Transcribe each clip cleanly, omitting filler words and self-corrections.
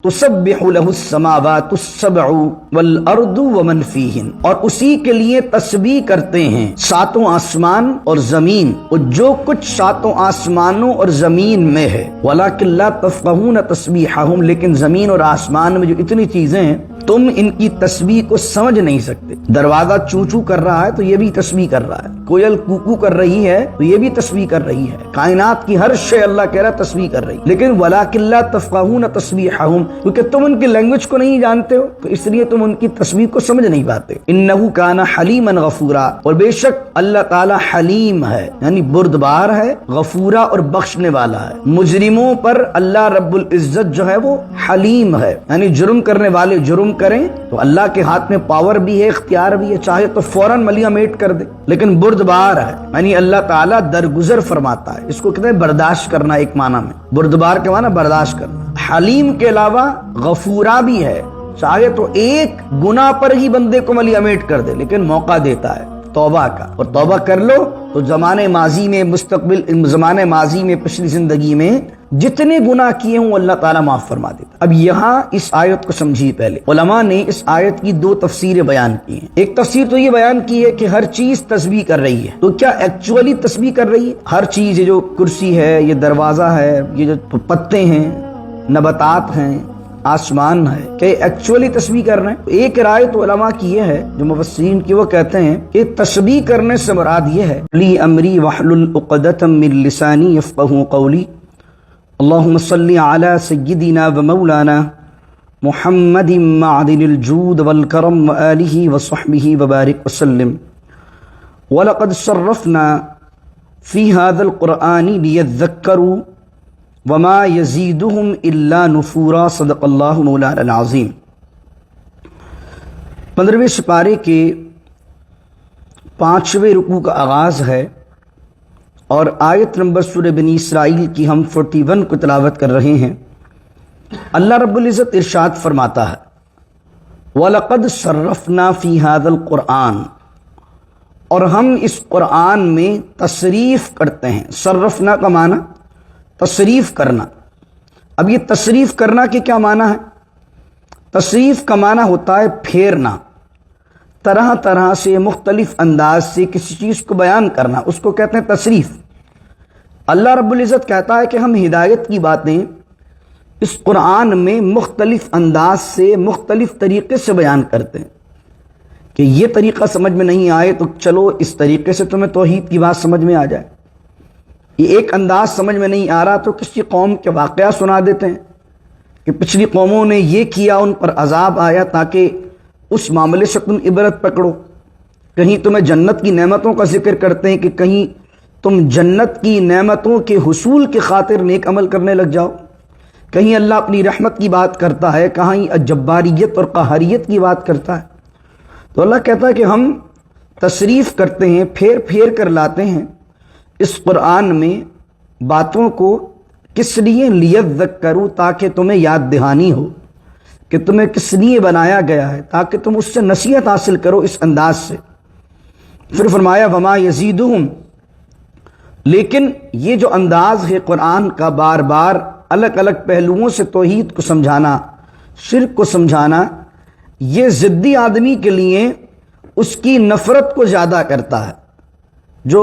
تسبح لہ السماوات السبع والارض ومن فیہن، اور اسی کے لیے تسبیح کرتے ہیں ساتوں آسمان اور زمین اور جو کچھ ساتوں آسمانوں اور زمین میں ہے، ولکن لا تفقہون تسبیحہم، لیکن زمین اور آسمان میں جو اتنی چیزیں ہیں تم ان کی تسبیح کو سمجھ نہیں سکتے۔ دروازہ چو چو کر رہا ہے تو یہ بھی تسبیح کر رہا ہے، کوئل کوکو کر رہی ہے تو یہ بھی تسبیح کر رہی ہے، کائنات کی ہر شے اللہ کہہ رہا ہے تسبیح کر رہی ہے، لیکن وَلَٰكِن لَا تَفْقَهُونَ تَسْبِيحَهُمْ، کیونکہ تم ان کی لینگویج کو نہیں جانتے ہو تو اس لیے تم ان کی تسبیح کو سمجھ نہیں پاتے۔ إِنَّهُ كَانَ حَلِيمًا غَفُورًا، اور بے شک اللہ تعالی حلیم ہے، یعنی بردبار ہے، غفورا اور بخشنے والا ہے۔ مجرموں پر اللہ رب العزت جو ہے وہ حلیم ہے، یعنی جرم کرنے والے جرم کریں تو اللہ کے ہاتھ میں پاور بھی ہے، اختیار بھی ہے، چاہے تو فوراً ملیا میٹ کر دے، لیکن بردبار ہے، یعنی اللہ تعالیٰ درگزر فرماتا ہے۔ اس کو کہتے ہیں برداشت کرنا، ایک معنی میں بردبار کے معنی برداشت کرنا۔ حلیم کے علاوہ غفورا بھی ہے، چاہے تو ایک گناہ پر ہی بندے کو ملیا میٹ کر دے لیکن موقع دیتا ہے توبہ کا، اور توبہ کر لو تو زمانے ماضی میں، مستقبل زمانے ماضی میں، پچھلی زندگی میں جتنے گناہ کیے ہوں اللہ تعالیٰ معاف فرما دیتا۔ اب یہاں اس آیت کو سمجھیے، پہلے علماء نے اس آیت کی دو تفسیریں بیان کی ہیں۔ ایک تفسیر تو یہ بیان کی ہے کہ ہر چیز تسبیح کر رہی ہے، تو کیا ایکچولی تسبیح کر رہی ہے؟ ہر چیز، یہ جو کرسی ہے، یہ دروازہ ہے، یہ جو پتے ہیں، نباتات ہیں، آسمان ہے، کہ ایکچولی تسبیح کر رہے ہیں؟ ایک رائے تو علماء کی یہ ہے، جو مفسرین کی، وہ کہتے ہیں کہ تسبیح کرنے سے مراد یہ ہے لی امری واحلل عقدۃ من لسانی یفقهوا قولی، اللہم صلی علی سیدنا و مولانا محمد معدن الجود والکرم وآلہ وصحبہ وبارک وسلم، ولقد صرفنا فی هذا القرآن لیذکروا وما یزیدہم الا نفورا، صدق اللہ مولانا العظیم۔ 15ویں سپارے کے 5ویں رکوع کا آغاز ہے اور آیت نمبر سورہ بنی اسرائیل کی ہم 41 کو تلاوت کر رہے ہیں۔ اللہ رب العزت ارشاد فرماتا ہے وَلَقَدْ صَرَّفْنَا فِي هَذَا الْقُرْآنِ، اور ہم اس قرآن میں تصریف کرتے ہیں۔ صرفنا کا معنی تصریف کرنا۔ اب یہ تصریف کرنا کے کیا معنی ہے؟ تصریف کا معنی ہوتا ہے پھیرنا، طرح طرح سے، مختلف انداز سے کسی چیز کو بیان کرنا، اس کو کہتے ہیں تصریف۔ اللہ رب العزت کہتا ہے کہ ہم ہدایت کی باتیں اس قرآن میں مختلف انداز سے، مختلف طریقے سے بیان کرتے ہیں، کہ یہ طریقہ سمجھ میں نہیں آئے تو چلو اس طریقے سے تمہیں توحید کی بات سمجھ میں آ جائے۔ یہ ایک انداز سمجھ میں نہیں آ رہا تو کسی قوم کے واقعہ سنا دیتے ہیں کہ پچھلی قوموں نے یہ کیا، ان پر عذاب آیا، تاکہ اس معاملے سے تم عبرت پکڑو۔ کہیں تمہیں جنت کی نعمتوں کا ذکر کرتے ہیں کہ کہیں تم جنت کی نعمتوں کے حصول کے خاطر نیک عمل کرنے لگ جاؤ، کہیں اللہ اپنی رحمت کی بات کرتا ہے، کہیں جباریت اور قہریت کی بات کرتا ہے۔ تو اللہ کہتا ہے کہ ہم تصریف کرتے ہیں، پھیر پھیر کر لاتے ہیں اس قرآن میں باتوں کو، کس لیے؟ لیذکروا، تاکہ تمہیں یاد دہانی ہو کہ تمہیں کس لیے بنایا گیا ہے، تاکہ تم اس سے نصیحت حاصل کرو اس انداز سے۔ پھر فرمایا وما یزیدہم، لیکن یہ جو انداز ہے قرآن کا، بار بار الگ الگ پہلوؤں سے توحید کو سمجھانا، شرک کو سمجھانا، یہ ضدی آدمی کے لیے اس کی نفرت کو زیادہ کرتا ہے۔ جو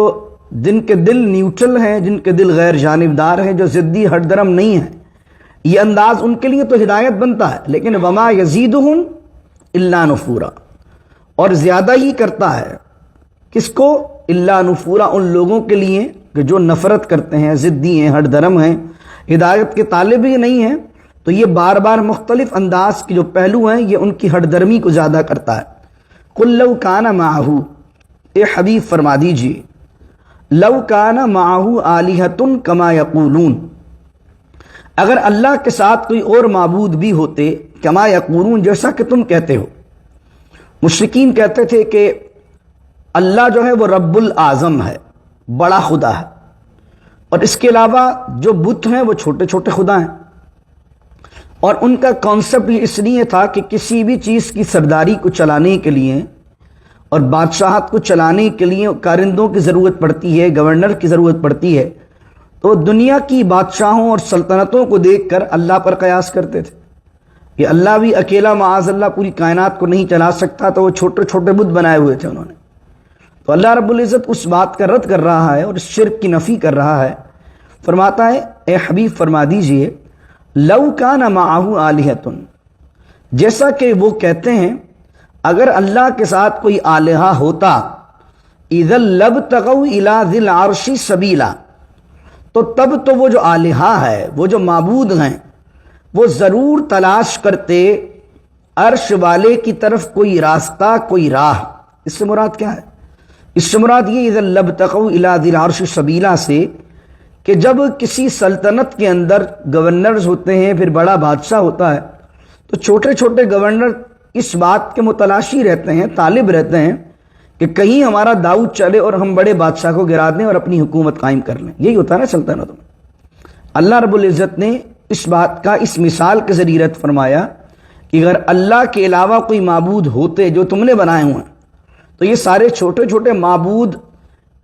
جن کے دل نیوٹرل ہیں، جن کے دل غیر جانبدار ہیں، جو ضدی ہٹ درم نہیں ہیں، یہ انداز ان کے لیے تو ہدایت بنتا ہے، لیکن وما یزیدہم الا نفورا، اور زیادہ ہی کرتا ہے کس کو؟ الا نفورا، ان لوگوں کے لیے کہ جو نفرت کرتے ہیں، ضدی ہیں، ہٹ درم ہیں، ہدایت کے طالب ہی نہیں ہیں، تو یہ بار بار مختلف انداز کے جو پہلو ہیں یہ ان کی ہٹ درمی کو زیادہ کرتا ہے۔ قل لو کان معہ، اے حبیب فرما دیجیے، لو کان معہ آلہۃ کما یقولون، اگر اللہ کے ساتھ کوئی اور معبود بھی ہوتے، کما یقولون، جیسا کہ تم کہتے ہو۔ مشرکین کہتے تھے کہ اللہ جو ہے وہ رب الاعظم ہے، بڑا خدا ہے، اور اس کے علاوہ جو بت ہیں وہ چھوٹے چھوٹے خدا ہیں، اور ان کا کانسیپٹ اس لیے تھا کہ کسی بھی چیز کی سرداری کو چلانے کے لیے اور بادشاہت کو چلانے کے لیے کارندوں کی ضرورت پڑتی ہے، گورنر کی ضرورت پڑتی ہے، تو دنیا کی بادشاہوں اور سلطنتوں کو دیکھ کر اللہ پر قیاس کرتے تھے کہ اللہ بھی اکیلا معاذ اللہ پوری کائنات کو نہیں چلا سکتا، تو وہ چھوٹے چھوٹے بت بنائے ہوئے تھے انہوں نے. تو اللہ رب العزت اس بات کا رد کر رہا ہے اور اس شرک کی نفی کر رہا ہے. فرماتا ہے اے حبیب فرما دیجئے لو کان معہ آلہۃ، جیسا کہ وہ کہتے ہیں اگر اللہ کے ساتھ کوئی آلہہ ہوتا، اذا لابتغوا الی ذی العرش سبیلا، تو تب تو وہ جو آلہہ ہے، وہ جو معبود ہیں، وہ ضرور تلاش کرتے عرش والے کی طرف کوئی راستہ، کوئی راہ. اس سے مراد کیا ہے؟ اس سے مراد یہ اذا لابتغوا الی ذی العرش سبیلا سے کہ جب کسی سلطنت کے اندر گورنرز ہوتے ہیں، پھر بڑا بادشاہ ہوتا ہے، تو چھوٹے چھوٹے گورنر اس بات کے متلاشی رہتے ہیں، طالب رہتے ہیں کہ کہیں ہمارا داؤ چلے اور ہم بڑے بادشاہ کو گرا دیں اور اپنی حکومت قائم کر لیں. یہی ہوتا ہے نا سلطنت میں. اللہ رب العزت نے اس بات کا اس مثال کے ذریعے رد فرمایا کہ اگر اللہ کے علاوہ کوئی معبود ہوتے جو تم نے بنائے ہوئے ہیں، تو یہ سارے چھوٹے چھوٹے معبود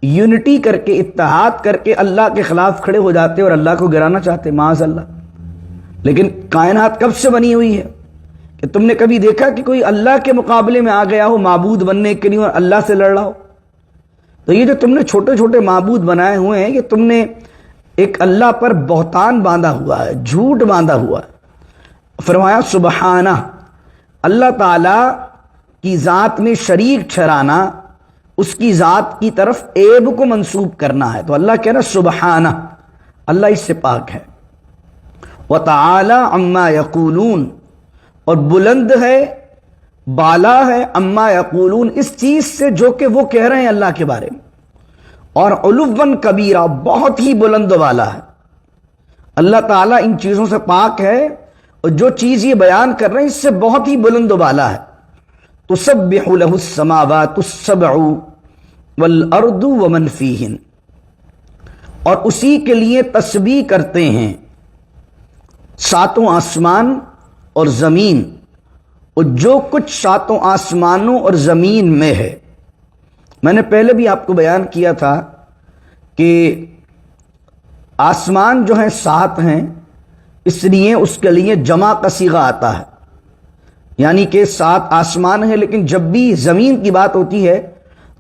یونٹی کر کے، اتحاد کر کے اللہ کے خلاف کھڑے ہو جاتے اور اللہ کو گرانا چاہتے معاذ اللہ. لیکن کائنات کب سے بنی ہوئی ہے کہ تم نے کبھی دیکھا کہ کوئی اللہ کے مقابلے میں آ گیا ہو معبود بننے کے لیے اور اللہ سے لڑ رہا ہو؟ تو یہ جو تم نے چھوٹے چھوٹے معبود بنائے ہوئے ہیں، یہ تم نے ایک اللہ پر بہتان باندھا ہوا ہے، جھوٹ باندھا ہوا ہے. فرمایا سبحانہ، اللہ تعالی کی ذات میں شریک ٹھہرانا، اس کی ذات کی طرف عیب کو منسوب کرنا ہے. تو اللہ کہہ رہا سبحانہ، اللہ اس سے پاک ہے. وتعالی عما یقولون، اور بلند ہے، بالا ہے، عما یقولون، اس چیز سے جو کہ وہ کہہ رہے ہیں اللہ کے بارے میں. اور علوا کبیرہ، بہت ہی بلند والا ہے. اللہ تعالیٰ ان چیزوں سے پاک ہے، اور جو چیز یہ بیان کر رہے ہیں اس سے بہت ہی بلند والا ہے. تسبح له السماوات السبع والارض ومن فیہن، اور اسی کے لیے تسبیح کرتے ہیں ساتوں آسمان اور زمین، اور جو کچھ ساتوں آسمانوں اور زمین میں ہے. میں نے پہلے بھی آپ کو بیان کیا تھا کہ آسمان جو ہیں 7 ہیں، اس لیے اس کے لیے جمع کا صیغہ آتا ہے، یعنی کہ 7 آسمان ہیں. لیکن جب بھی زمین کی بات ہوتی ہے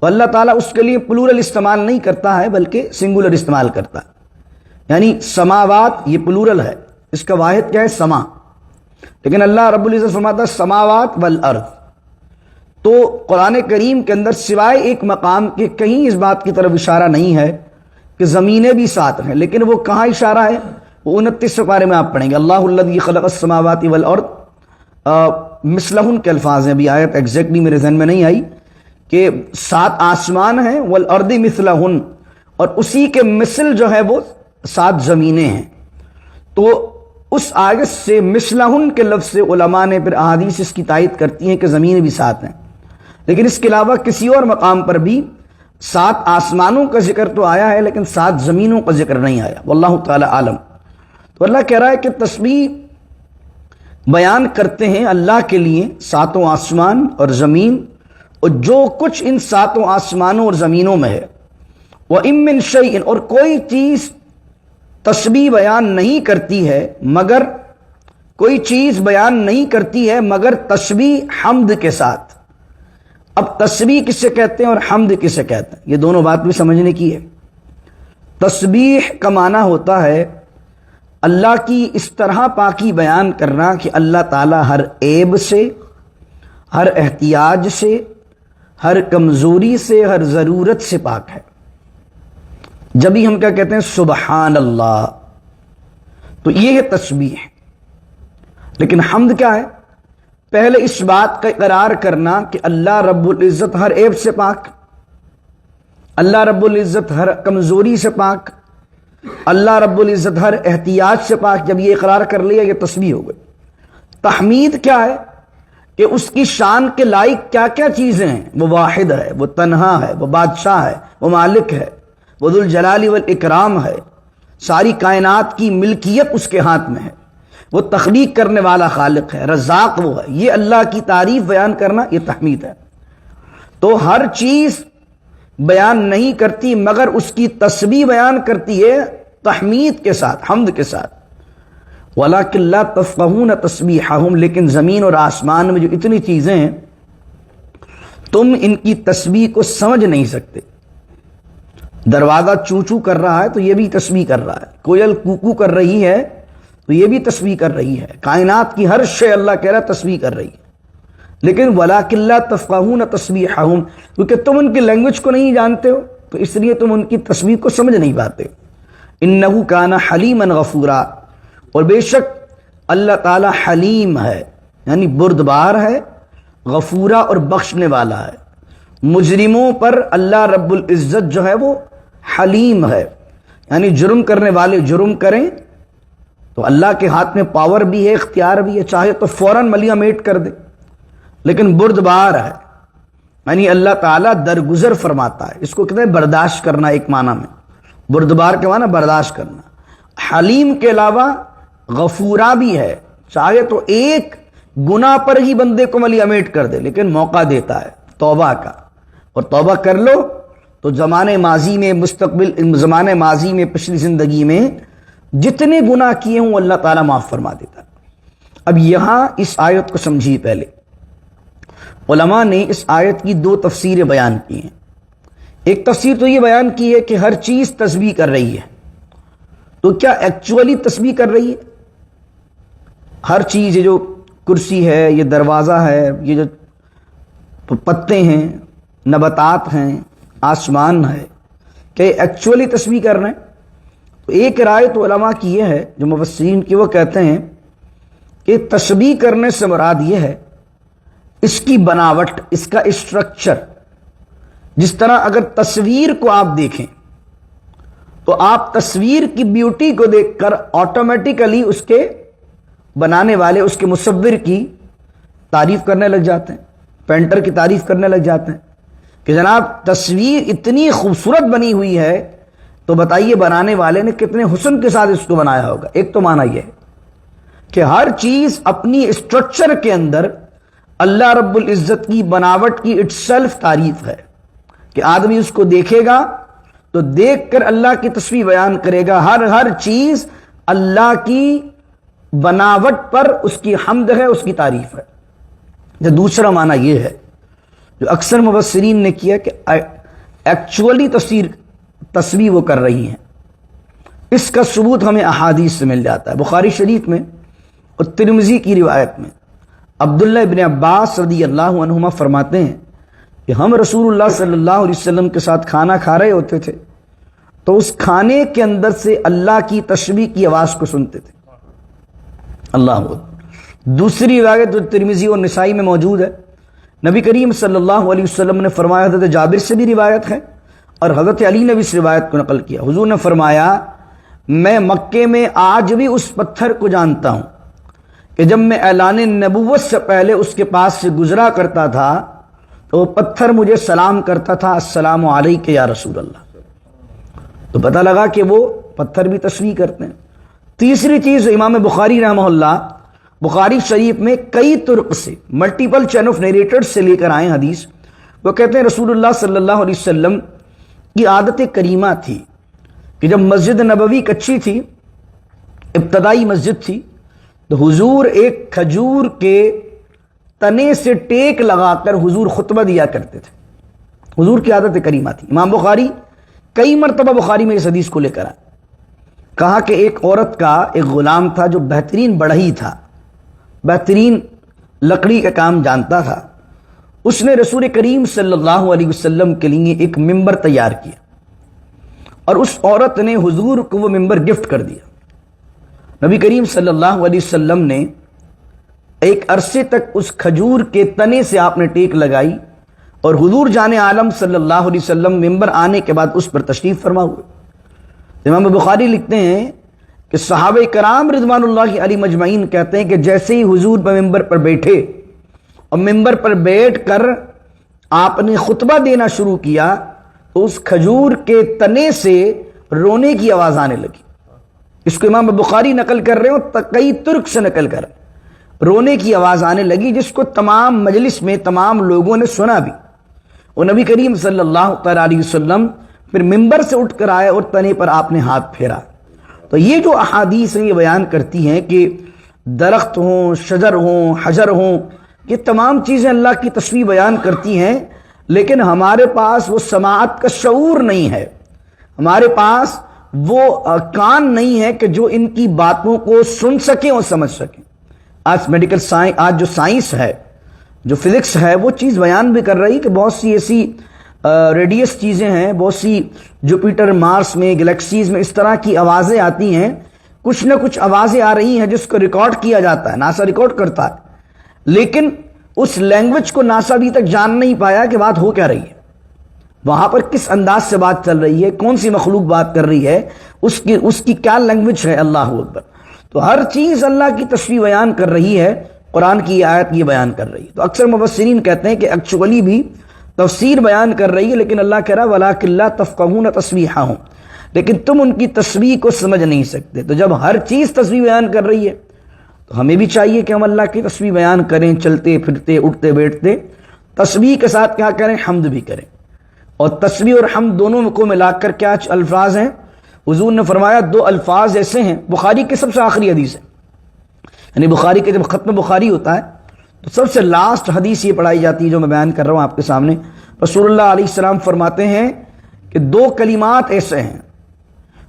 تو اللہ تعالیٰ اس کے لیے پلورل استعمال نہیں کرتا ہے بلکہ سنگولر استعمال کرتا ہے. یعنی سماوات یہ پلورل ہے، اس کا واحد کیا ہے؟ سما. لیکن اللہ رب العزت فرماتا ہے سماوات والارض. تو قرآن کریم کے اندر سوائے ایک مقام کے کہیں اس بات کی طرف اشارہ نہیں ہے کہ زمینیں بھی 7 ہیں. لیکن وہ کہاں اشارہ ہے؟ وہ 29 پارے میں آپ پڑھیں گے. اللہ الذی خلق السماوات والارض مثلہن کے الفاظ ہیں. ابھی آیت ایگزیکٹلی میرے ذہن میں نہیں آئی کہ 7 آسمان ہیں، والارض مثلہن، اور اسی کے مثل جو ہے وہ 7 زمینیں ہیں. تو اس آیت سے مثلہن کے لفظ سے علماء نے پھر احادیث اس کی تائید کرتی ہیں کہ زمینیں بھی 7 ہیں. لیکن اس کے علاوہ کسی اور مقام پر بھی 7 آسمانوں کا ذکر تو آیا ہے لیکن 7 زمینوں کا ذکر نہیں آیا. واللہ تعالی عالم. تو اللہ کہہ رہا ہے کہ تسبیح بیان کرتے ہیں اللہ کے لیے 7 آسمان اور زمین، اور جو کچھ ان 7 آسمانوں اور زمینوں میں ہے. وَإِن مِّن شَيْءٍ، اور کوئی چیز تسبیح بیان نہیں کرتی ہے مگر کوئی چیز بیان نہیں کرتی ہے مگر تسبیح حمد کے ساتھ. اب تسبیح کس سے کہتے ہیں اور حمد کس سے کہتے ہیں، یہ دونوں بات بھی سمجھنے کی ہے. تسبیح کا معنی ہوتا ہے اللہ کی اس طرح پاکی بیان کرنا کہ اللہ تعالیٰ ہر عیب سے، ہر احتیاج سے، ہر کمزوری سے، ہر ضرورت سے پاک ہے. جب ہی ہم کیا کہتے ہیں؟ سبحان اللہ. تو یہ ہے تسبیح. لیکن حمد کیا ہے؟ پہلے اس بات کا اقرار کرنا کہ اللہ رب العزت ہر عیب سے پاک، اللہ رب العزت ہر کمزوری سے پاک، اللہ رب العزت ہر احتیاج سے پاک. جب یہ اقرار کر لیا یہ تسبیح ہو گئی. تحمید کیا ہے؟ کہ اس کی شان کے لائق کیا کیا چیزیں ہیں. وہ واحد ہے، وہ تنہا ہے، وہ بادشاہ ہے، وہ مالک ہے، وہ ذو الجلال والاکرام ہے. ساری کائنات کی ملکیت اس کے ہاتھ میں ہے. وہ تخلیق کرنے والا خالق ہے، رزاق وہ ہے. یہ اللہ کی تعریف بیان کرنا یہ تحمید ہے. تو ہر چیز بیان نہیں کرتی مگر اس کی تسبیح بیان کرتی ہے تحمید کے ساتھ، حمد کے ساتھ. وَلَٰكِن لَا تَفْقَهُونَ تَسْبِيحَهُمْ، لیکن زمین اور آسمان میں جو اتنی چیزیں ہیں تم ان کی تسبیح کو سمجھ نہیں سکتے۔ دروازہ چوں چوں کر رہا ہے تو یہ بھی تسبیح کر رہا ہے، کوئل کوکو کر رہی ہے تو یہ بھی تسبیح کر رہی ہے، کائنات کی ہر شے اللہ کہہ رہا ہے تسبیح کر رہی ہے، لیکن وَلَٰكِن لَا تَفْقَهُونَ تَسْبِيحَهُمْ، کیونکہ تم ان کی لینگویج کو نہیں جانتے ہو تو اس لیے تم ان کی تسبیح کو سمجھ نہیں پاتے۔ إِنَّهُ كَانَ حَلِيمًا غَفُورًا، اور بے شک اللہ تعالی حلیم ہے، یعنی بردبار ہے، غفورا اور بخشنے والا ہے۔ مجرموں پر اللہ رب العزت جو ہے وہ حلیم ہے، یعنی جرم کرنے والے جرم کریں تو اللہ کے ہاتھ میں پاور بھی ہے، اختیار بھی ہے، چاہے تو فوراً ملیامیٹ کر دے، لیکن بردبار ہے، یعنی اللہ تعالیٰ درگزر فرماتا ہے۔ اس کو کہتے ہیں برداشت کرنا، ایک معنی میں بردبار کے معنی برداشت کرنا۔ حلیم کے علاوہ غفورا بھی ہے، چاہے تو ایک گناہ پر ہی بندے کو ملیامیٹ کر دے لیکن موقع دیتا ہے توبہ کا، اور توبہ کر لو تو زمانے ماضی میں، زمانے ماضی میں، پچھلی زندگی میں جتنے گناہ کیے ہوں اللہ تعالیٰ معاف فرما دیتا ہے۔ اب یہاں اس آیت کو سمجھیے، پہلے علماء نے اس آیت کی دو تفسیریں بیان کی ہیں۔ ایک تفسیر تو یہ بیان کی ہے کہ ہر چیز تسبیح کر رہی ہے، تو کیا ایکچولی تسبیح کر رہی ہے؟ ہر چیز، یہ جو کرسی ہے، یہ دروازہ ہے، یہ جو پتے ہیں، نباتات ہیں، آسمان ہے، کہ ایکچولی تسبیح کر رہے ہیں؟ تو ایک رائے تو علماء کی یہ ہے، جو مفسرین کی، وہ کہتے ہیں کہ تسبیح کرنے سے مراد یہ ہے اس کی بناوٹ، اس کا اسٹرکچر۔ جس طرح اگر تصویر کو آپ دیکھیں تو آپ تصویر کی بیوٹی کو دیکھ کر آٹومیٹیکلی اس کے بنانے والے، اس کے مصور کی تعریف کرنے لگ جاتے ہیں، پینٹر کی تعریف کرنے لگ جاتے ہیں کہ جناب تصویر اتنی خوبصورت بنی ہوئی ہے، تو بتائیے بنانے والے نے کتنے حسن کے ساتھ اس کو بنایا ہوگا۔ ایک تو معنی یہ ہے کہ ہر چیز اپنی اسٹرکچر کے اندر اللہ رب العزت کی بناوٹ کی اٹ سیلف تعریف ہے، کہ آدمی اس کو دیکھے گا تو دیکھ کر اللہ کی تسبیح بیان کرے گا۔ ہر چیز اللہ کی بناوٹ پر اس کی حمد ہے، اس کی تعریف ہے۔ جو دوسرا معنی یہ ہے جو اکثر مفسرین نے کیا کہ ایکچولی تسبیح وہ کر رہی ہیں، اس کا ثبوت ہمیں احادیث سے مل جاتا ہے۔ بخاری شریف میں اور ترمذی کی روایت میں عبداللہ ابن عباس رضی اللہ عنہما فرماتے ہیں کہ ہم رسول اللہ صلی اللہ علیہ وسلم کے ساتھ کھانا کھا رہے ہوتے تھے تو اس کھانے کے اندر سے اللہ کی تسبیح کی آواز کو سنتے تھے۔ اللہ دوسری روایت جو ترمذی اور نسائی میں موجود ہے، نبی کریم صلی اللہ علیہ وسلم نے فرمایا، حضرت جابر سے بھی روایت ہے اور حضرت علی نے بھی اس روایت کو نقل کیا، حضور نے فرمایا میں مکے میں آج بھی اس پتھر کو جانتا ہوں کہ جب میں اعلان نبوت سے پہلے اس کے پاس سے گزرا کرتا تھا تو وہ پتھر مجھے سلام کرتا تھا، السلام علیک یا رسول اللہ۔ تو پتہ لگا کہ وہ پتھر بھی تسبیح کرتے ہیں۔ تیسری چیز، امام بخاری رحمہ اللہ بخاری شریف میں کئی طرق سے، ملٹیپل چین آف نیریٹرز سے لے کر آئے حدیث۔ وہ کہتے ہیں رسول اللہ صلی اللہ علیہ وسلم کی عادت کریمہ تھی کہ جب مسجد نبوی کچی تھی، ابتدائی مسجد تھی، تو حضور ایک کھجور کے تنے سے ٹیک لگا کر حضور خطبہ دیا کرتے تھے۔ حضور کی عادت کریمہ تھی۔ امام بخاری کئی مرتبہ بخاری میں اس حدیث کو لے کر آئے، کہا کہ ایک عورت کا ایک غلام تھا جو بہترین بڑھئی تھا، بہترین لکڑی کا کام جانتا تھا۔ اس نے رسول کریم صلی اللہ علیہ وسلم کے لیے ایک ممبر تیار کیا اور اس عورت نے حضور کو وہ ممبر گفٹ کر دیا۔ نبی کریم صلی اللہ علیہ وسلم نے ایک عرصے تک اس کھجور کے تنے سے آپ نے ٹیک لگائی اور حضور جان عالم صلی اللہ علیہ وسلم ممبر آنے کے بعد اس پر تشریف فرما ہوئے۔ امام بخاری لکھتے ہیں کہ صحابہ کرام رضوان اللہ علیہ مجمعین کہتے ہیں کہ جیسے ہی حضور پر ممبر پر بیٹھے اور ممبر پر بیٹھ کر آپ نے خطبہ دینا شروع کیا تو اس کھجور کے تنے سے رونے کی آواز آنے لگی۔ اس کو امام بخاری نقل کر رہے ہوں، کئی ترک سے نقل کر، رونے کی آواز آنے لگی جس کو تمام مجلس میں تمام لوگوں نے سنا بھی۔ اور نبی کریم صلی اللہ تعالی علیہ وسلم پھر ممبر سے اٹھ کر آئے اور تنے پر آپ نے ہاتھ پھیرا تو یہ جو احادیث ہیں یہ بیان کرتی ہیں کہ درخت ہوں، شجر ہوں، حجر ہوں، یہ تمام چیزیں اللہ کی تشریح بیان کرتی ہیں، لیکن ہمارے پاس وہ سماعت کا شعور نہیں ہے، ہمارے پاس وہ کان نہیں ہے کہ جو ان کی باتوں کو سن سکیں اور سمجھ سکیں۔ آج میڈیکل سائنس، آج جو سائنس ہے، جو فزکس ہے، وہ چیز بیان بھی کر رہی کہ بہت سی ایسی ریڈیس چیزیں ہیں، بہت سی جوپیٹر، مارس میں، گلیکسیز میں اس طرح کی آوازیں آتی ہیں، کچھ نہ کچھ آوازیں آ رہی ہیں جس کو ریکارڈ کیا جاتا ہے، ناسا ریکارڈ کرتا ہے، لیکن اس لینگویج کو ناسا ابھی تک جان نہیں پایا کہ بات ہو کیا رہی ہے، وہاں پر کس انداز سے بات چل رہی ہے، کون سی مخلوق بات کر رہی ہے، اس کی کیا لینگویج ہے۔ اللہ اکبر۔ تو ہر چیز اللہ کی تشریح بیان کر رہی ہے، قرآن کی یہ آیت یہ بیان کر رہی ہے۔ تو اکثر مفسرین کہتے ہیں کہ ایکچولی بھی تفسیر بیان کر رہی ہے، لیکن اللہ کہہ رہا ہے وَلَٰكِن لَا تَفْقَهُونَ تَسْبِيحَهُمْ، لیکن تم ان کی تسبیح کو سمجھ نہیں سکتے۔ تو جب ہر چیز تسبیح بیان کر رہی ہے تو ہمیں بھی چاہیے کہ ہم اللہ کی تسبیح بیان کریں، چلتے پھرتے، اٹھتے بیٹھتے، تسبیح کے ساتھ کیا کریں، حمد بھی کریں۔ اور تسبیح اور حمد دونوں کو ملا کر کیا الفاظ ہیں؟ حضور نے فرمایا دو الفاظ ایسے ہیں، بخاری کے سب سے آخری حدیث ہے، یعنی بخاری کے جب ختم بخاری ہوتا ہے تو سب سے لاسٹ حدیث یہ پڑھائی جاتی ہے جو میں بیان کر رہا ہوں آپ کے سامنے۔ رسول اللہ علیہ السلام فرماتے ہیں کہ دو کلمات ایسے ہیں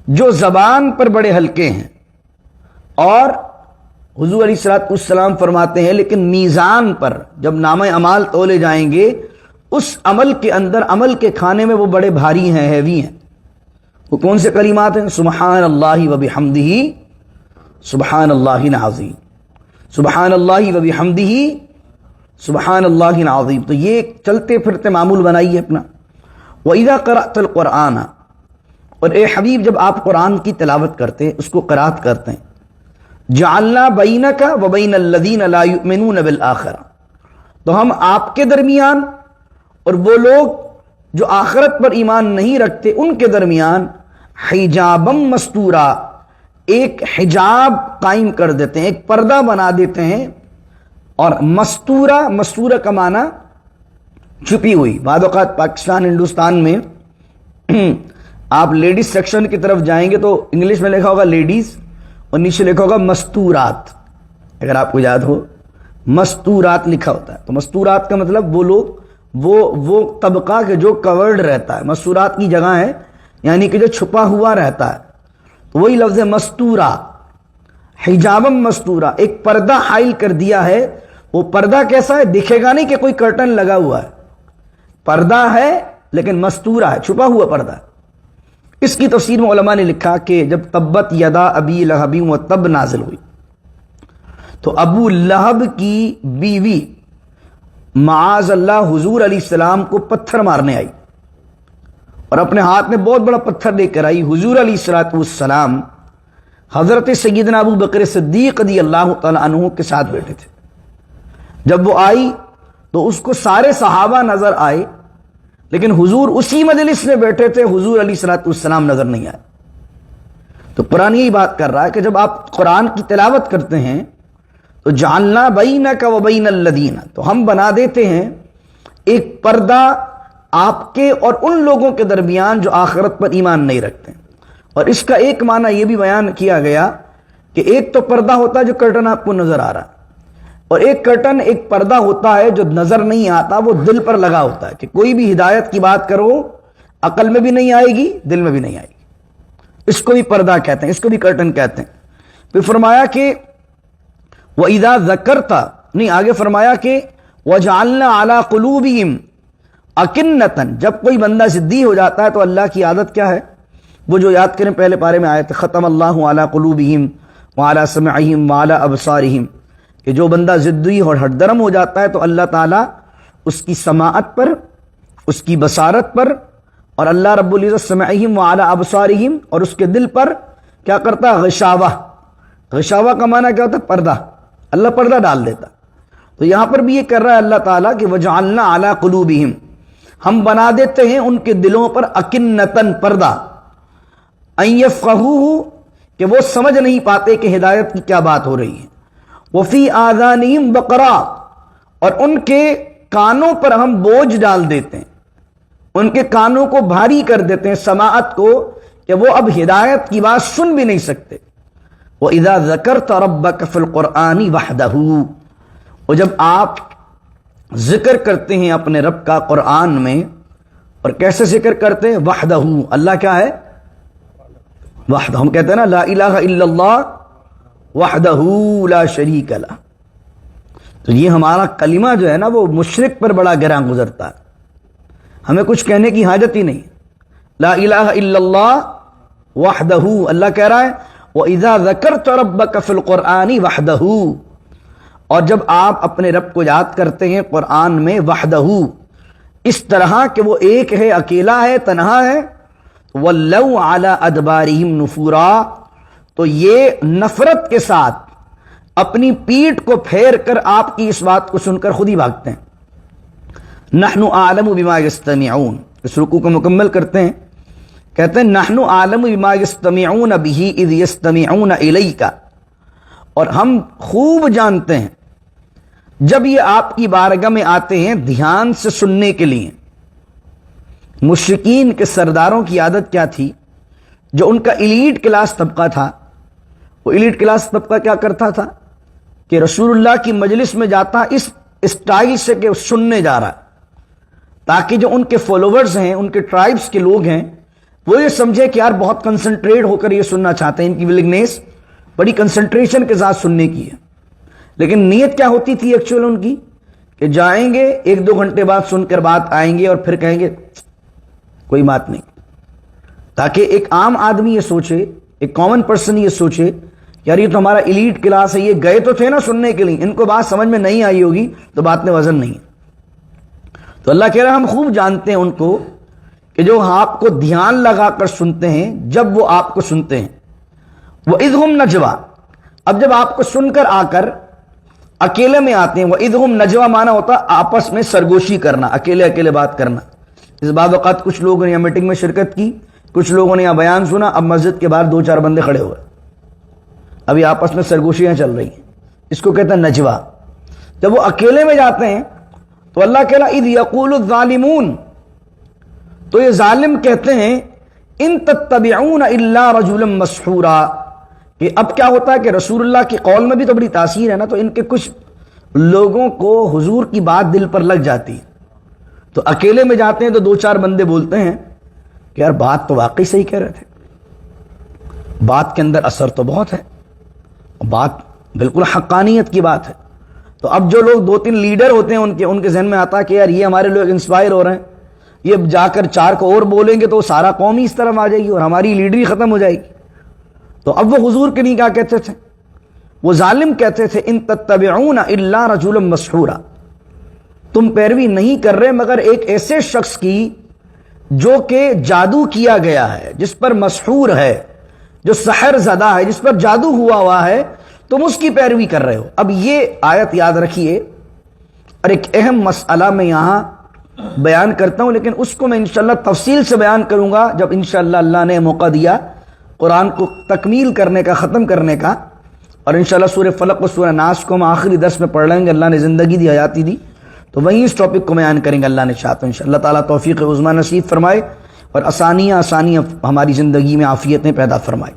جو زبان پر بڑے ہلکے ہیں، اور حضور علیہ السلام فرماتے ہیں لیکن میزان پر جب نامہ اعمال تولے جائیں گے اس عمل کے اندر، عمل کے کھانے میں وہ بڑے بھاری ہیں، ہیوی ہیں۔ وہ کون سے کلمات ہیں؟ سبحان اللہ و بحمدہ، سبحان اللہ العظیم، سبحان اللہ و بحمدہ، سبحان اللہ العظیم۔ تو یہ چلتے پھرتے معمول بنائیے اپنا۔ وَإِذَا قَرَأْتَ الْقُرْآنَ، اور اے حبیب جب آپ قرآن کی تلاوت کرتے ہیں، اس کو قرات کرتے ہیں، جعلنا بینک و بین الذین لا یؤمنون بالآخرہ، تو ہم آپ کے درمیان اور وہ لوگ جو آخرت پر ایمان نہیں رکھتے ان کے درمیان حجابم مستورا، ایک حجاب قائم کر دیتے ہیں، ایک پردہ بنا دیتے ہیں۔ اور مستورہ، مستورہ کا معنی چھپی ہوئی۔ بعض اوقات پاکستان، ہندوستان میں آپ لیڈیز سیکشن کی طرف جائیں گے تو انگلش میں لکھا ہوگا لیڈیز اور نیچے لکھا ہوگا مستورات، اگر آپ کو یاد ہو مستورات لکھا ہوتا ہے۔ تو مستورات کا مطلب وہ لوگ، وہ طبقہ کہ جو کورڈ رہتا ہے، مستورات کی جگہ ہے یعنی کہ جو چھپا ہوا رہتا ہے، تو وہی لفظ ہے مستورہ، حجابم مستورہ، ایک پردہ حائل کر دیا ہے۔ وہ پردہ کیسا ہے؟ دکھے گا نہیں کہ کوئی کرٹن لگا ہوا ہے، پردہ ہے لیکن مستورہ ہے، چھپا ہوا پردہ ہے۔ اس کی تفسیر میں علماء نے لکھا کہ جب تبت یدا ابی لہب و تب نازل ہوئی تو ابو لہب کی بیوی معاذ اللہ حضور علیہ السلام کو پتھر مارنے آئی اور اپنے ہاتھ میں بہت بڑا پتھر لے کر آئی۔ حضور علیہ السلام حضرت سیدنا ابو بکر صدیق رضی اللہ تعالی عنہ کے ساتھ بیٹھے تھے۔ جب وہ آئی تو اس کو سارے صحابہ نظر آئے، لیکن حضور اسی مجلس میں بیٹھے تھے، حضور علیہ السلام نظر نہیں آئے۔ تو قرآن یہی بات کر رہا ہے کہ جب آپ قرآن کی تلاوت کرتے ہیں تو جعلنا بینک و بین الذین، تو ہم بنا دیتے ہیں ایک پردہ آپ کے اور ان لوگوں کے درمیان جو آخرت پر ایمان نہیں رکھتے۔ اور اس کا ایک معنی یہ بھی بیان کیا گیا کہ ایک تو پردہ ہوتا ہے جو کرٹن آپ کو نظر آ رہا ہے، اور ایک کرٹن، ایک پردہ ہوتا ہے جو نظر نہیں آتا، وہ دل پر لگا ہوتا ہے کہ کوئی بھی ہدایت کی بات کرو عقل میں بھی نہیں آئے گی، دل میں بھی نہیں آئے گی۔ اس کو بھی پردہ کہتے ہیں، اس کو بھی کرٹن کہتے ہیں۔ پھر فرمایا کہ وَإِذَا ذَكَرْتَ، نہیں آگے فرمایا کہ وَجَعَلْنَا عَلَىٰ قُلُوبِهِمْ أَكِنَّةً، جب کوئی بندہ ضدی ہو جاتا ہے تو اللہ کی عادت کیا ہے؟ وہ جو یاد کریں پہلے پارے میں آئے تھے، ختم اللہ علی قلوبہم وعلی سمعہم وعلی ابصارہم، کہ جو بندہ ضدی اور ہٹ درم ہو جاتا ہے تو اللہ تعالیٰ اس کی سماعت پر، اس کی بصارت پر، اور اللہ رب العزت سمعہم وعلی ابصارہم، اور اس کے دل پر کیا کرتا ہے؟ غشاوہ۔ غشاوہ کا معنی کیا ہوتا ہے؟ پردہ، اللہ پردہ ڈال دیتا۔ تو یہاں پر بھی یہ کر رہا ہے اللہ تعالیٰ کہ وجعلنا علی قلوبہم، ہم بنا دیتے ہیں ان کے دلوں پر اکنتن، پردہ، ان یفقہوہ، کہ وہ سمجھ نہیں پاتے کہ ہدایت کی کیا بات ہو رہی ہے، وفی آذانہم وقرا، اور ان کے کانوں پر ہم بوجھ ڈال دیتے ہیں، ان کے کانوں کو بھاری کر دیتے ہیں، سماعت کو کہ وہ اب ہدایت کی بات سن بھی نہیں سکتے. وَإِذَا ذَكَرْتَ رَبَّكَ فِي الْقُرْآنِ وَحْدَهُ، اور جب آپ ذکر کرتے ہیں اپنے رب کا قرآن میں، اور کیسے ذکر کرتے ہیں؟ وحدہ، اللہ کیا ہے؟ وحدہ. ہم کہتے ہیں نا لا الہ الا اللہ وحدہ لا شریک لہ، تو یہ ہمارا کلمہ جو ہے نا وہ مشرک پر بڑا گراں گزرتا ہے، ہمیں کچھ کہنے کی حاجت ہی نہیں. لا الہ الا اللہ وحدہ، اللہ کہہ رہا ہے وَإِذَا ذَكَرْتَ رَبَّكَ فِي الْقُرْآنِ وَحْدَهُ، اور جب آپ اپنے رب کو یاد کرتے ہیں قرآن میں وحدہ، اس طرح کہ وہ ایک ہے، اکیلا ہے، تنہا ہے. وَلَّوْا عَلَىٰ أَدْبَارِهِمْ نُفُورًا، تو یہ نفرت کے ساتھ اپنی پیٹھ کو پھیر کر آپ کی اس بات کو سن کر خود ہی بھاگتے ہیں. نحن اعلم بما يستمعون، اس رکوع کو مکمل کرتے ہیں، کہتے ہیں نحن اعلم بما يستمعون به اذ يستمعون الیک، اور ہم خوب جانتے ہیں جب یہ آپ کی بارگاہ میں آتے ہیں دھیان سے سننے کے لیے. مشرکین کے سرداروں کی عادت کیا تھی؟ جو ان کا ایلیٹ کلاس طبقہ تھا، وہ ایلیٹ کلاس طبقہ کیا کرتا تھا کہ رسول اللہ کی مجلس میں جاتا اس اسٹائل سے کہ سننے جا رہا ہے، تاکہ جو ان کے فالوورز ہیں، ان کے ٹرائبز کے لوگ ہیں، وہ یہ سمجھے کہ یار بہت کنسنٹریٹ ہو کر یہ سننا چاہتے ہیں، ان کی ولنگنیس بڑی کنسنٹریشن کے ساتھ سننے کی ہے. لیکن نیت کیا ہوتی تھی ایکچوئل ان کی؟ کہ جائیں گے 1-2 گھنٹے بعد سن کر بات آئیں گے اور پھر کہیں گے کوئی بات نہیں، تاکہ ایک عام آدمی یہ سوچے، ایک کامن پرسن یہ سوچے یار یہ تو ہمارا ایلیٹ کلاس ہے، یہ گئے تو تھے نا سننے کے لیے، ان کو بات سمجھ میں نہیں آئی ہوگی تو بات میں وزن نہیں ہے. تو اللہ کہہ رہا ہے ہم خوب جانتے ہیں ان کو کہ جو آپ کو دھیان لگا کر سنتے ہیں جب وہ آپ کو سنتے ہیں. وَإِذْ هُمْ نَجْوَىٰ، اب جب آپ کو سن کر آ کر اکیلے میں آتے ہیں. وَإِذْ هُمْ نَجْوَىٰ معنی ہوتا آپس میں سرگوشی کرنا، اکیلے اکیلے بات کرنا. اس بعض اوقات کچھ لوگوں نے یہاں میٹنگ میں شرکت کی، کچھ لوگوں نے یہاں بیان سنا، اب مسجد کے باہر 2-4 بندے کھڑے ہوئے، ابھی آپس میں سرگوشیاں چل رہی ہیں، اس کو کہتے ہیں نجوا. جب وہ اکیلے میں جاتے ہیں تو اللہ کہہ رہا اذ یقول الظالمون، تو یہ ظالم کہتے ہیں ان تتبعون الا رجلا مسحورا، کہ اب کیا ہوتا ہے کہ رسول اللہ کے قول میں بھی تو بڑی تاثیر ہے نا، تو ان کے کچھ لوگوں کو حضور کی بات دل پر لگ جاتی ہے، تو اکیلے میں جاتے ہیں تو 2-4 بندے بولتے ہیں کہ یار بات تو واقعی صحیح کہہ رہے تھے، بات کے اندر اثر تو بہت ہے، بات بالکل حقانیت کی بات ہے. تو اب جو لوگ 2-3 لیڈر ہوتے ہیں ان کے ذہن میں آتا ہے کہ یار یہ ہمارے لوگ انسپائر ہو رہے ہیں، یہ جا کر 4 کو اور بولیں گے تو سارا قوم ہی اس طرف آ جائے گی اور ہماری لیڈری ختم ہو جائے گی. تو اب وہ حضور کے لیے کیا کہتے تھے؟ وہ ظالم کہتے تھے ان تتبعون الا رجلا مسحورا، تم پیروی نہیں کر رہے مگر ایک ایسے شخص کی جو کہ جادو کیا گیا ہے، جس پر مسحور ہے، جو سحر زدہ ہے، جس پر جادو ہوا ہے، تم اس کی پیروی کر رہے ہو. اب یہ آیت یاد رکھیے، اور ایک اہم مسئلہ میں یہاں بیان کرتا ہوں، لیکن اس کو میں انشاءاللہ تفصیل سے بیان کروں گا جب انشاءاللہ اللہ نے موقع دیا قرآن کو تکمیل کرنے کا، ختم کرنے کا. اور انشاءاللہ سورہ فلق و سورہ ناس کو ہم آخری درس میں پڑھ لیں گے، اللہ نے زندگی دی، حیاتی دی تو وہیں اس ٹاپک کو بیان کریں گے اللہ نے چاہا تو. انشاءاللہ تعالیٰ توفیق عظمیٰ نصیب فرمائے اور آسانیاں ہماری زندگی میں عافیتیں پیدا فرمائے.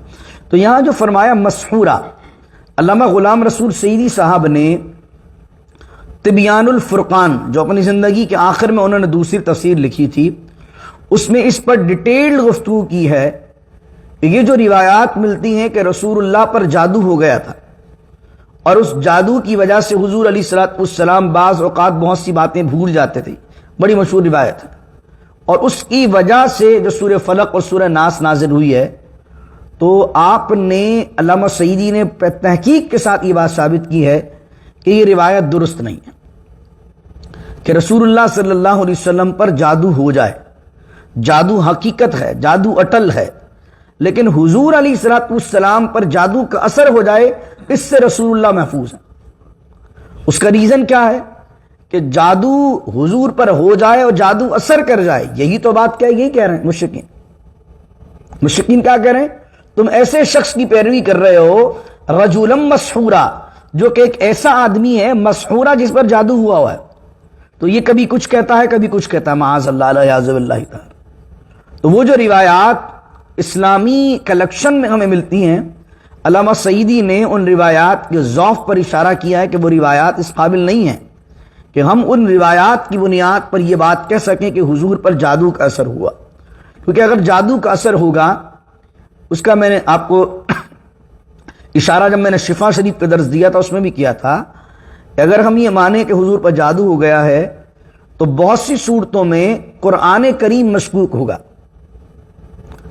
تو یہاں جو فرمایا مسحورہ، علامہ غلام رسول سعیدی صاحب نے طبیان الفرقان، جو اپنی زندگی کے آخر میں انہوں نے دوسری تفسیر لکھی تھی، اس میں اس پر ڈیٹیلڈ گفتگو کی ہے کہ یہ جو روایات ملتی ہیں کہ رسول اللہ پر جادو ہو گیا تھا اور اس جادو کی وجہ سے حضور علیہ الصلوۃ والسلام بعض اوقات بہت سی باتیں بھول جاتے تھے، بڑی مشہور روایت ہے، اور اس کی وجہ سے جو سورہ فلق اور سورہ ناس نازل ہوئی ہے، تو آپ نے علامہ سعیدی نے تحقیق کے ساتھ یہ بات ثابت کی ہے کہ یہ روایت درست نہیں ہے کہ رسول اللہ صلی اللہ علیہ وسلم پر جادو ہو جائے. جادو حقیقت ہے، جادو اٹل ہے، لیکن حضور علیہ الصلوۃ والسلام پر جادو کا اثر ہو جائے، اس سے رسول اللہ محفوظ ہیں. اس کا ریزن کیا ہے کہ جادو حضور پر ہو جائے اور جادو اثر کر جائے، یہی تو بات یہی کہہ رہے ہیں مشرکین کیا کہہ رہے ہیں؟ تم ایسے شخص کی پیروی کر رہے ہو رجلا مسحورا، جو کہ ایک ایسا آدمی ہے مسحورا جس پر جادو ہوا ہے. تو یہ کبھی کچھ کہتا ہے، کبھی کچھ کہتا ہے، معاذ اللہ علیہ باللہ تعالی. تو وہ جو روایات اسلامی کلیکشن میں ہمیں ملتی ہیں، علامہ سعیدی نے ان روایات کے ضعف پر اشارہ کیا ہے کہ وہ روایات اس قابل نہیں ہیں کہ ہم ان روایات کی بنیاد پر یہ بات کہہ سکیں کہ حضور پر جادو کا اثر ہوا، کیونکہ اگر جادو کا اثر ہوگا، اس کا میں نے آپ کو اشارہ جب میں نے شفا شریف پہ درس دیا تھا اس میں بھی کیا تھا کہ اگر ہم یہ مانیں کہ حضور پر جادو ہو گیا ہے تو بہت سی صورتوں میں قرآن کریم مشکوک ہوگا،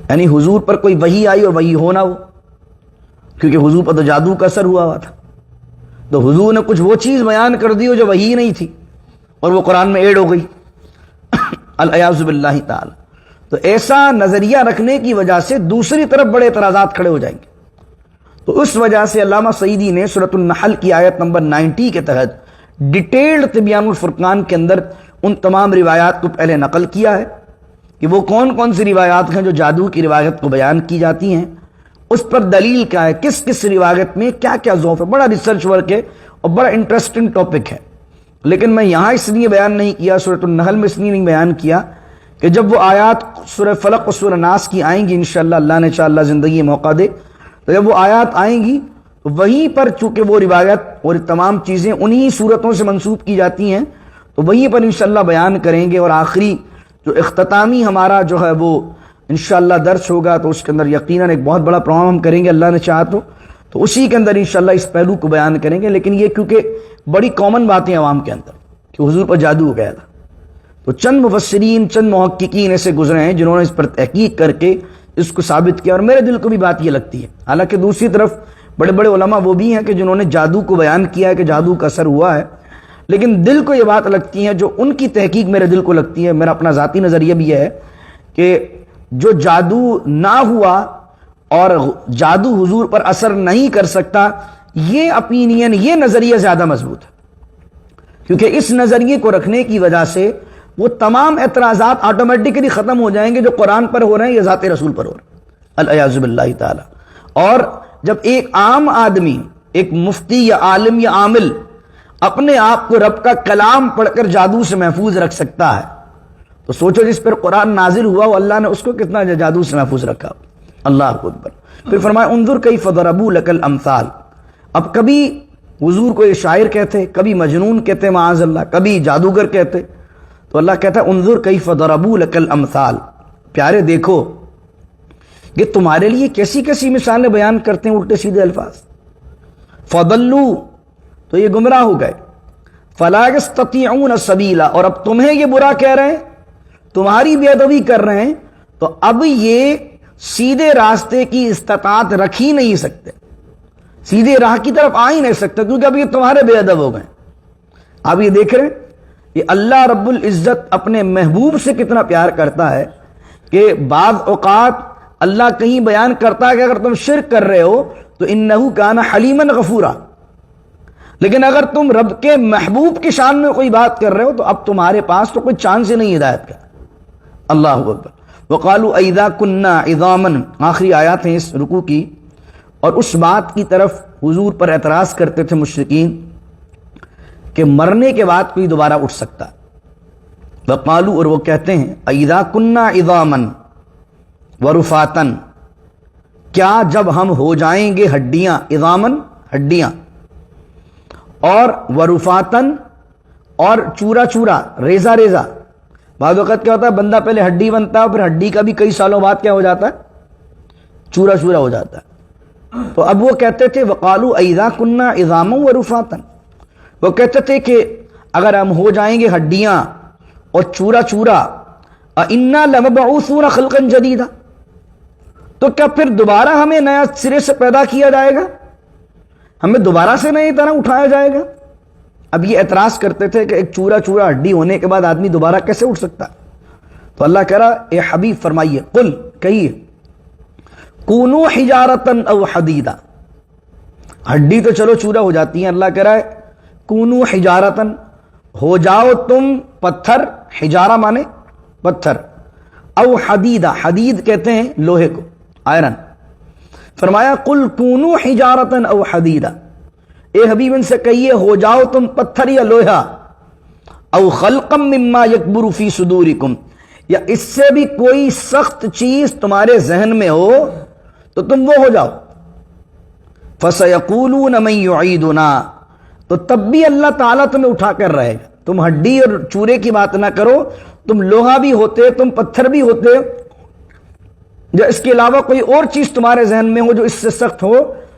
یعنی حضور پر کوئی وحی آئی اور وحی ہونا ہو، کیونکہ حضور پر تو جادو کا اثر ہوا تھا، تو حضور نے کچھ وہ چیز بیان کر دی ہو جو وحی نہیں تھی اور وہ قرآن میں ایڈ ہو گئی الیاذ باللہ تعالی۔ تو ایسا نظریہ رکھنے کی وجہ سے دوسری طرف بڑے اعتراضات کھڑے ہو جائیں گے، تو اس وجہ سے علامہ سعیدی نے سورۃ النحل کی آیت نمبر 90 کے تحت ڈیٹیلڈ تبیان الفرقان کے اندر ان تمام روایات کو پہلے نقل کیا ہے کہ وہ کون کون سی روایات ہیں جو جادو کی روایت کو بیان کی جاتی ہیں، اس پر دلیل کیا ہے، کس کس روایت میں کیا کیا ضعف ہے۔ بڑا ریسرچ ورک ہے اور بڑا انٹرسٹنگ ٹاپک ہے، لیکن میں یہاں اس لیے بیان نہیں کیا، سورۃ النحل میں اس لیے نہیں بیان کیا کہ جب وہ آیات سورہ فلق اور سورہ ناس کی آئیں گی انشاءاللہ، اللہ نے انشاءاللہ زندگی موقع دے تو جب وہ آیات آئیں گی تو وہیں پر چونکہ وہ روایت اور تمام چیزیں انہی صورتوں سے منسوب کی جاتی ہیں تو وہیں پر انشاءاللہ بیان کریں گے، اور آخری جو اختتامی ہمارا جو ہے وہ انشاءاللہ درس ہوگا تو اس کے اندر یقیناً ایک بہت بڑا پروگرام ہم کریں گے اللہ نے چاہا تو اسی کے اندر انشاءاللہ اس پہلو کو بیان کریں گے، لیکن یہ کیونکہ بڑی کامن باتیں عوام کے اندر کہ حضور پر جادو ہو گیا تھا، تو چند مفسرین چند محققین ایسے گزرے ہیں جنہوں نے اس پر تحقیق کر کے اس کو ثابت کیا، اور میرے دل کو بھی بات یہ لگتی ہے، حالانکہ دوسری طرف بڑے بڑے علماء وہ بھی ہیں کہ جنہوں نے جادو کو بیان کیا ہے کہ جادو کا اثر ہوا ہے، لیکن دل کو یہ بات لگتی ہے جو ان کی تحقیق میرے دل کو لگتی ہے، میرا اپنا ذاتی نظریہ بھی ہے کہ جو جادو نہ ہوا اور جادو حضور پر اثر نہیں کر سکتا، یہ اپینین، یہ نظریہ زیادہ مضبوط ہے، کیونکہ اس نظریے کو رکھنے کی وجہ سے وہ تمام اعتراضات آٹومیٹکلی ختم ہو جائیں گے جو قرآن پر ہو رہے ہیں یا ذات رسول پر ہو رہے ہیں الیاذ باللہ تعالی۔ اور جب ایک عام آدمی، ایک مفتی یا عالم یا عامل اپنے آپ کو رب کا کلام پڑھ کر جادو سے محفوظ رکھ سکتا ہے تو سوچو جس پر قرآن نازل ہوا وہ اللہ نے اس کو کتنا جادو سے محفوظ رکھا۔ اللہ اکبر۔ پھر فرمایا انظر کیف ضربوا لک الامثال، اب کبھی حضور کو یہ شاعر کہتے، کبھی مجنون کہتے معاذ اللہ، کبھی جادوگر کہتے، تو اللہ کہتا ہے انظر کیف ضربوا لک الامثال، پیارے دیکھو یہ تمہارے لیے کیسی کیسی مثالیں بیان کرتے ہیں الٹے سیدھے الفاظ، فضلوا تو یہ گمراہ ہو گئے، فلا یستطیعون سبیلا، اور اب تمہیں یہ برا کہہ رہے ہیں، تمہاری بے ادبی کر رہے ہیں، تو اب یہ سیدھے راستے کی استطاعت رکھ ہی نہیں سکتے، سیدھے راہ کی طرف آ ہی نہیں سکتے، کیونکہ اب یہ تمہارے بے ادب ہو گئے۔ اب یہ دیکھ رہے ہیں کہ اللہ رب العزت اپنے محبوب سے کتنا پیار کرتا ہے کہ بعض اوقات اللہ کہیں بیان کرتا ہے کہ اگر تم شرک کر رہے ہو تو انہ کان حلیما غفورا، لیکن اگر تم رب کے محبوب کی شان میں کوئی بات کر رہے ہو تو اب تمہارے پاس تو کوئی چانس ہی نہیں ہدایت کا۔ اللہ اکبر۔ وقالوا اذا كنا عظاما، آخری آیات ہیں اس رکوع کی، اور اس بات کی طرف حضور پر اعتراض کرتے تھے مشرکین کہ مرنے کے بعد کوئی دوبارہ اٹھ سکتا۔ وقالوا، اور وہ کہتے ہیں اذا كنا عظاما ورفاتا، کیا جب ہم ہو جائیں گے ہڈیاں، عظاما ہڈیاں، اور ورفاتن اور چورا چورا، ریزہ ریزہ، بعض وقت کیا ہوتا ہے بندہ پہلے ہڈی بنتا ہے پھر ہڈی کا بھی کئی سالوں بعد کیا ہو جاتا ہے، چورا چورا ہو جاتا ہے۔ تو اب وہ کہتے تھے وقالوا اذا كنا عظاما ورفاتا، وہ کہتے تھے کہ اگر ہم ہو جائیں گے ہڈیاں اور چورا چورا، انا لمبعوثون خلقا جدیدا، تو کیا پھر دوبارہ ہمیں نیا سرے سے پیدا کیا جائے گا، ہمیں دوبارہ سے نئی طرح اٹھایا جائے گا۔ اب یہ اعتراض کرتے تھے کہ ایک چورا چورا ہڈی ہونے کے بعد آدمی دوبارہ کیسے اٹھ سکتا، تو اللہ کہہ رہا اے حبیب فرمائیے، قل کہیے، کونوا حجارتا او حدیدا، ہڈی تو چلو چورا ہو جاتی ہیں، اللہ کہہ رہا ہے کونوا حجارتا، ہو جاؤ تم پتھر، حجارہ مانے پتھر، او حدیدا، حدید کہتے ہیں لوہے کو، آئرن۔ فرمایا قل کونوا حجارتا او حدیدا، اے حبیب ان سے کہیے ہو جاؤ تم پتھر یا لوہا، او خلقا مما یکبر فی صدورکم، یا اس سے بھی کوئی سخت چیز تمہارے ذہن میں ہو تو تم وہ ہو جاؤ. فَسَيَقُولُونَ مَن يُعِيدُنَا، تو تب بھی اللہ تعالیٰ تمہیں اٹھا کر رہے گا. تم ہڈی اور چورے کی بات نہ کرو، تم لوہا بھی ہوتے، تم پتھر بھی ہوتے، یا اس کے علاوہ کوئی اور چیز تمہارے ذہن میں ہو جو اس سے سخت ہو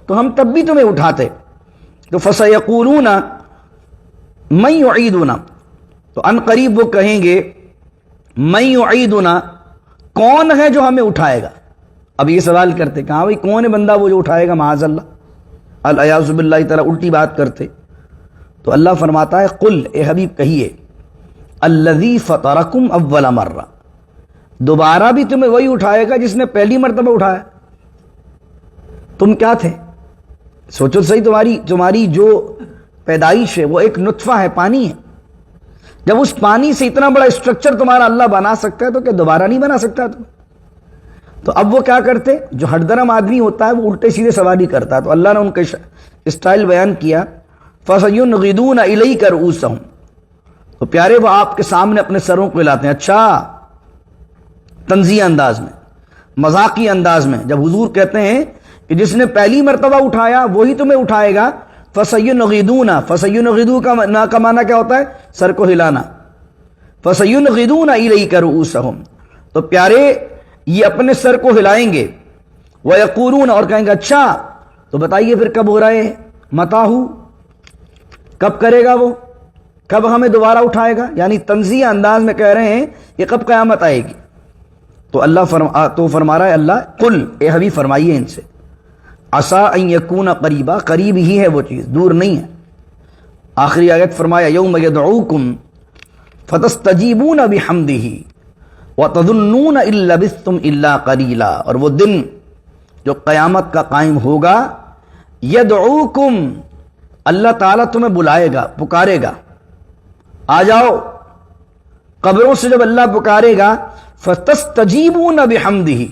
تو ہم تب بھی تمہیں اٹھاتے. تو فَسَيَقُولُونَ مَن يُعِيدُنَا، تو ان قریب وہ کہیں گے مَن يُعِيدُنَا، کون ہے جو ہمیں اٹھائے گا. اب یہ سوال کرتے کہاں بھائی کون ہے بندہ وہ جو اٹھائے گا، معاذ اللہ، الیاذ باللہ تعالیٰ الٹی بات کرتے. تو اللہ فرماتا ہے قل، اے حبیب کہیے، الذی فطرکم اول مرہ، دوبارہ بھی تمہیں وہی اٹھائے گا جس نے پہلی مرتبہ اٹھایا. تم کیا تھے؟ سوچو صحیح، تمہاری جو پیدائش ہے وہ ایک نطفہ ہے، پانی ہے. جب اس پانی سے اتنا بڑا اسٹرکچر تمہارا اللہ بنا سکتا ہے تو کیا دوبارہ نہیں بنا سکتا تم؟ تو اب وہ کیا کرتے، جو ہٹ درم آدمی ہوتا ہے وہ الٹے سیدھے سوال ہی کرتا ہے. تو اللہ نے ان کا اسٹائل بیان کیا، فَسَيُنْغِضُونَ إِلَيْكَ رُؤُوسَهُمْ، تو پیارے وہ آپ کے سامنے اپنے سروں کو ہلاتے ہیں. اچھا، طنزیہ انداز میں، مذاقی انداز میں جب حضور کہتے ہیں کہ جس نے پہلی مرتبہ اٹھایا وہی تمہیں اٹھائے گا، فَسَيُنْغِضُونَ، فَسَيُنْغِضُ کا معنی کیا ہوتا ہے؟ سر کو ہلانا. فَسَيُنْغِضُونَ إِلَيْكَ رُؤُوسَهُمْ، تو پیارے یہ اپنے سر کو ہلائیں گے. وَيَقُولُونَ، اور کہیں گے اچھا تو بتائیے پھر کب ہو رہے ہیں، متى ہو، کب کرے گا وہ، کب ہمیں دوبارہ اٹھائے گا. یعنی طنزیہ انداز میں کہہ رہے ہیں کہ کب قیامت آئے گی. تو اللہ فرما رہا ہے اللہ، قل، اے حبیب فرمائیے ان سے، عسیٰ ان یکون قریبا، قریب ہی ہے وہ چیز، دور نہیں ہے. آخری آیت فرمایا یوم یدعوکم فتستجیبون بحمدہ وتظنون ان لبثتم الا قلیلا، اور وہ دن جو قیامت کا قائم ہوگا، یدعوکم، اللہ تعالیٰ تمہیں بلائے گا، پکارے گا، آ جاؤ. قبروں سے جب اللہ پکارے گا، فتستجیبون بحمدہ،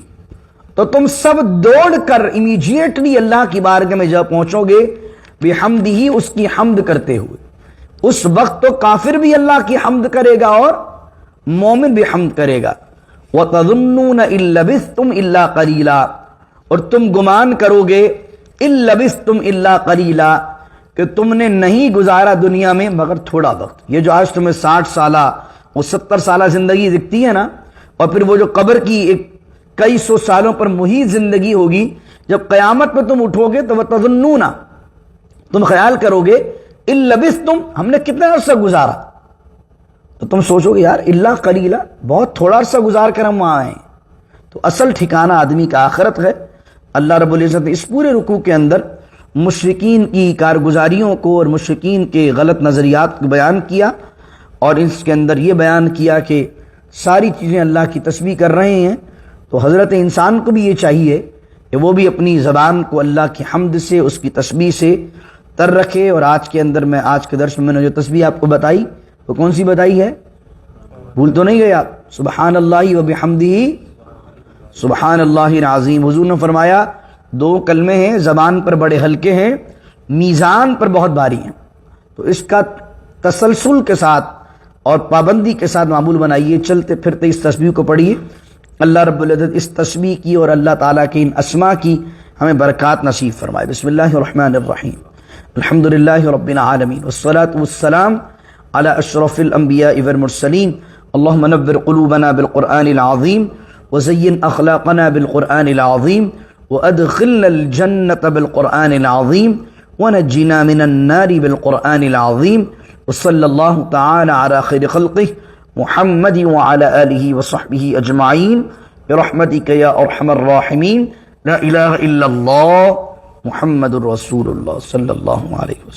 تو تم سب دوڑ کر امیجیٹلی اللہ کی بارگاہ میں جب پہنچو گے، بحمدہ، اس کی حمد کرتے ہوئے. اس وقت تو کافر بھی اللہ کی حمد کرے گا اور مومن بھی حمد کرے گا. وَتَظُنُّونَ إِن لَبِثْتُمْ إِلَّا قَلِيلًا، اور تم گمان کرو گے، إِن لَبِثْتُمْ إِلَّا قَلِيلًا، کہ تم نے نہیں گزارا دنیا میں مگر تھوڑا وقت. یہ جو آج تمہیں 60 سالہ اور 70 سالہ زندگی دکھتی ہے نا، اور پھر وہ جو قبر کی ایک کئی سو سالوں پر محیط زندگی ہوگی، جب قیامت میں تم اٹھو گے تو وَتَظُنُّونَ، تم خیال کرو گے، إِن لَبِثْتُمْ، ہم نے کتنا عرصہ گزارا. تو تم سوچو گے یار اللہ قلیلہ، بہت تھوڑا عرصہ گزار کر ہم وہاں آئے. تو اصل ٹھکانہ آدمی کا آخرت ہے. اللہ رب العزت نے اس پورے رکوع کے اندر مشرکین کی کارگزاریوں کو اور مشرکین کے غلط نظریات کو بیان کیا، اور اس کے اندر یہ بیان کیا کہ ساری چیزیں اللہ کی تسبیح کر رہے ہیں. تو حضرت انسان کو بھی یہ چاہیے کہ وہ بھی اپنی زبان کو اللہ کی حمد سے، اس کی تسبیح سے تر رکھے. اور آج کے درس میں نے جو تسبیح آپ کو بتائی وہ کون سی بتائی ہے؟ بھول تو نہیں گئے آپ؟ سبحان اللہ و بحمدہ سبحان اللہ العظیم. حضور نے فرمایا 2 کلمے ہیں، زبان پر بڑے ہلکے ہیں، میزان پر بہت بھاری ہیں. تو اس کا تسلسل کے ساتھ اور پابندی کے ساتھ معمول بنائیے، چلتے پھرتے اس تسبیح کو پڑھیے. اللہ رب العزت اس تسبیح کی اور اللہ تعالیٰ کے ان اسماء کی ہمیں برکات نصیب فرمائے. بسم اللہ الرحمن الرحیم، الحمدللہ رب العالمین، والصلاة والسلام على اشرف الانبیاء والمرسلین. اللهم نور قلوبنا بالقرآن العظیم وزین اخلاقنا بالقرآن العظیم وادخلنا الجنة بالقرآن العظیم ونجنا من النار بالقرآن العظیم. وصلی اللہ تعالی علی خیر خلقہ محمد وعلى آلہ وصحبہ اجمعین برحمتک یا ارحم الراحمین. لا الہ الا اللہ محمد رسول اللہ صلی اللہ علیہ وسلم.